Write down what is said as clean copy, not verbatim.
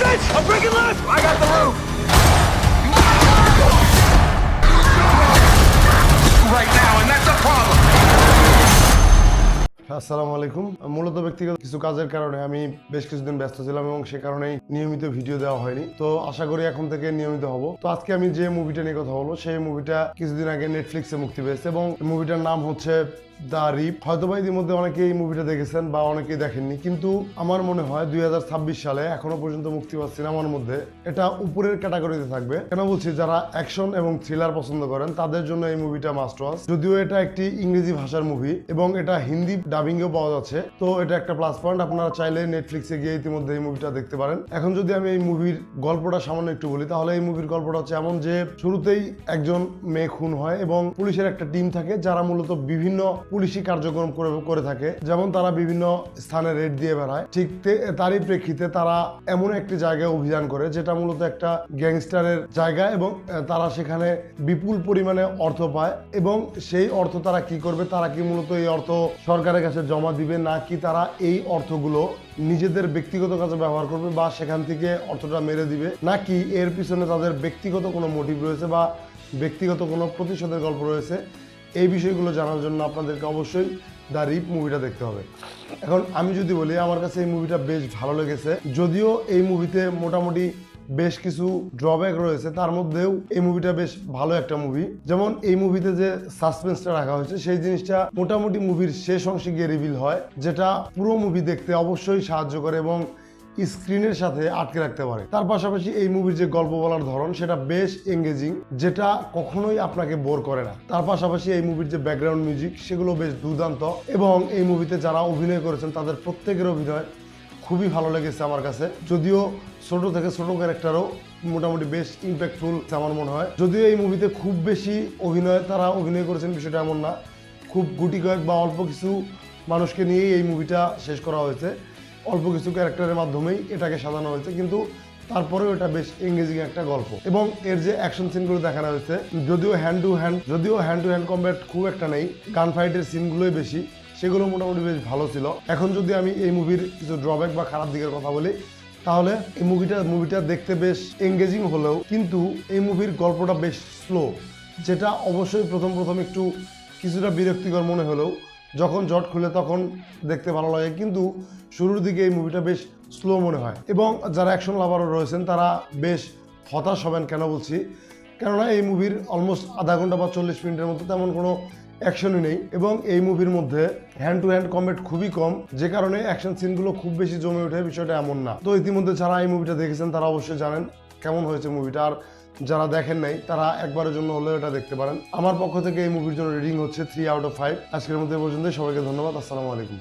bitch! I'm breaking left! I got the roof! Right now, and that's a problem! আসসালামু আলাইকুম। মূলত ব্যক্তিগত কিছু কাজের কারণে আমি বেশ কিছুদিন ব্যস্ত ছিলাম এবং সে কারণেই নিয়মিত ভিডিও দেওয়া হয়নি। তো আশা করি এখন থেকে নিয়মিত হব। তো আজকে আমি যে মুভিটা নিয়ে কথা বলবো সেই মুভিটা কিছুদিন আগে নেটফ্লিক্সে মুক্তি পেয়েছে এবং মুভিটার নাম হচ্ছে দ্য রিপ। হয়তো বা ইতিমধ্যে অনেকেই এই মুভিটা দেখেছেন বা অনেকেই দেখেননি, কিন্তু আমার মনে হয় 2026 সালে এখনো পর্যন্ত মুক্তি পাওয়া সিনেমার মধ্যে এটা উপরের ক্যাটাগরিতে থাকবে। কেন বলছি, যারা অ্যাকশন এবং থ্রিলার পছন্দ করেন তাদের জন্য এই মুভিটা মাস্ট ওয়াচ। যদিও এটা একটি ইংরেজি ভাষার মুভি এবং এটা হিন্দি ডাবিংও পাওয়া যাচ্ছে, তো এটা একটা প্লাস পয়েন্ট। আপনারা চাইলে নেটফ্লিক্সে গিয়ে ইতিমধ্যে এই মুভিটা দেখতে পারেন। এখন যদি আমি এই মুভির গল্পটা সামান্য একটু বলি, তাহলে এই মুভির গল্পটা হচ্ছে এমন যে শুরুতেই একজন মেয়ে খুন হয় এবং পুলিশের একটা টিম থাকে যারা মূলত বিভিন্ন পুলিশি কার্যক্রম করে থাকে, যেমন তারা বিভিন্ন স্থানে রেড দিয়ে বেড়ায়। ঠিক তারই প্রেক্ষিতে তারা এমন একটি জায়গায় অভিযান করে যেটা মূলত একটা গ্যাংস্টারের জায়গা এবং তারা সেখানে বিপুল পরিমাণে অর্থ পায় এবং সেই অর্থ তারা কি করবে, তারা কি মূলত এই অর্থ সরকারের কাছে জমা দিবে নাকি তারা এই অর্থগুলো নিজেদের ব্যক্তিগত কাজে ব্যবহার করবে বা সেখান থেকে অর্থটা মেরে দিবে, নাকি এর পিছনে তাদের ব্যক্তিগত কোনো মোটিভ রয়েছে বা ব্যক্তিগত কোনো প্রতিশোধের গল্প রয়েছে। এই বিষয়গুলো জানার জন্য আপনাদেরকে অবশ্যই দ্য রিপ মুভিটা দেখতে হবে। এখন আমি যদি বলি, আমার কাছে এই মুভিটা বেশ ভালো লেগেছে। যদিও এই মুভিতে মোটামুটি বেশ কিছু ড্রব্যাক রয়েছে, তার মধ্যেও এই মুভিটা বেশ ভালো একটা মুভি। যেমন এই মুভিতে যে সাসপেন্সটা রাখা হয়েছে সেই জিনিসটা মোটামুটি মুভির শেষ অংশে গিয়ে রিভিল হয়, যেটা পুরো মুভি দেখতে অবশ্যই সাহায্য করে এবং স্ক্রিনের সাথে আটকে রাখতে পারে। তার পাশাপাশি এই মুভির যে গল্প বলার ধরন সেটা বেশ এঙ্গেজিং, যেটা কখনোই আপনাকে বোর করে না। তার পাশাপাশি এই মুভির যে ব্যাকগ্রাউন্ড মিউজিক সেগুলো বেশ দুর্দান্ত এবং এই মুভিতে যারা অভিনয় করেছেন তাদের প্রত্যেকের অভিনয় খুবই ভালো লেগেছে আমার কাছে। যদিও ছোট থেকে ছোট ক্যারেক্টারও মোটামুটি বেশ ইম্প্যাক্টফুল আমার মনে হয়। যদিও এই মুভিতে খুব বেশি তারা অভিনয় করেছেন বিষয়টা এমন না, খুব গুটি কয়েক বা অল্প কিছু মানুষকে নিয়েই এই মুভিটা শেষ করা হয়েছে, অল্প কিছু ক্যারেক্টারের মাধ্যমেই এটাকে সাজানো হয়েছে, কিন্তু তারপরেও এটা বেশ এঙ্গেজিং একটা গল্প। এবং এর যে অ্যাকশন সিনগুলো দেখানো হয়েছে, যদিও হ্যান্ড টু হ্যান্ড কম্ব্যাট খুব একটা নেই, গান ফাইটের সিনগুলোই বেশি, সেগুলো মোটামুটি বেশ ভালো ছিল। এখন যদি আমি এই মুভির কিছু ড্রব্যাক বা খারাপ দিকের কথা বলি, তাহলে এই মুভিটা দেখতে বেশ এঙ্গেজিং হলেও কিন্তু এই মুভির গল্পটা বেশ স্লো, যেটা অবশ্যই প্রথম একটু কিছুটা বিরক্তিকর মনে হলেও যখন জট খুলে তখন দেখতে ভালো লাগে, কিন্তু শুরুর দিকে এই মুভিটা বেশ স্লো মনে হয়। এবং যারা অ্যাকশন লাভারও রয়েছেন তারা বেশ হতাশ হবেন। কেন বলছি, কেননা এই মুভির অলমোস্ট আধা ঘন্টা বা 40 মিনিটের মতো তেমন কোনো অ্যাকশনই নেই এবং এই মুভির মধ্যে হ্যান্ড টু হ্যান্ড কম্ব্যাট খুবই কম, যে কারণে অ্যাকশন সিনগুলো খুব বেশি জমে ওঠে, বিষয়টা এমন না। তো ইতিমধ্যে যারা এই মুভিটা দেখেছেন তারা অবশ্যই জানেন কেমন হয়েছে মুভিটা, আর যারা দেখেন নাই তারা একবারের জন্য হলেও এটা দেখতে পারেন। আমার পক্ষ থেকে এই মুভির জন্য রেটিং হচ্ছে 3 আউট অফ 5। আজকের মধ্যে পর্যন্ত সবাইকে ধন্যবাদ। আসসালামু আলাইকুম।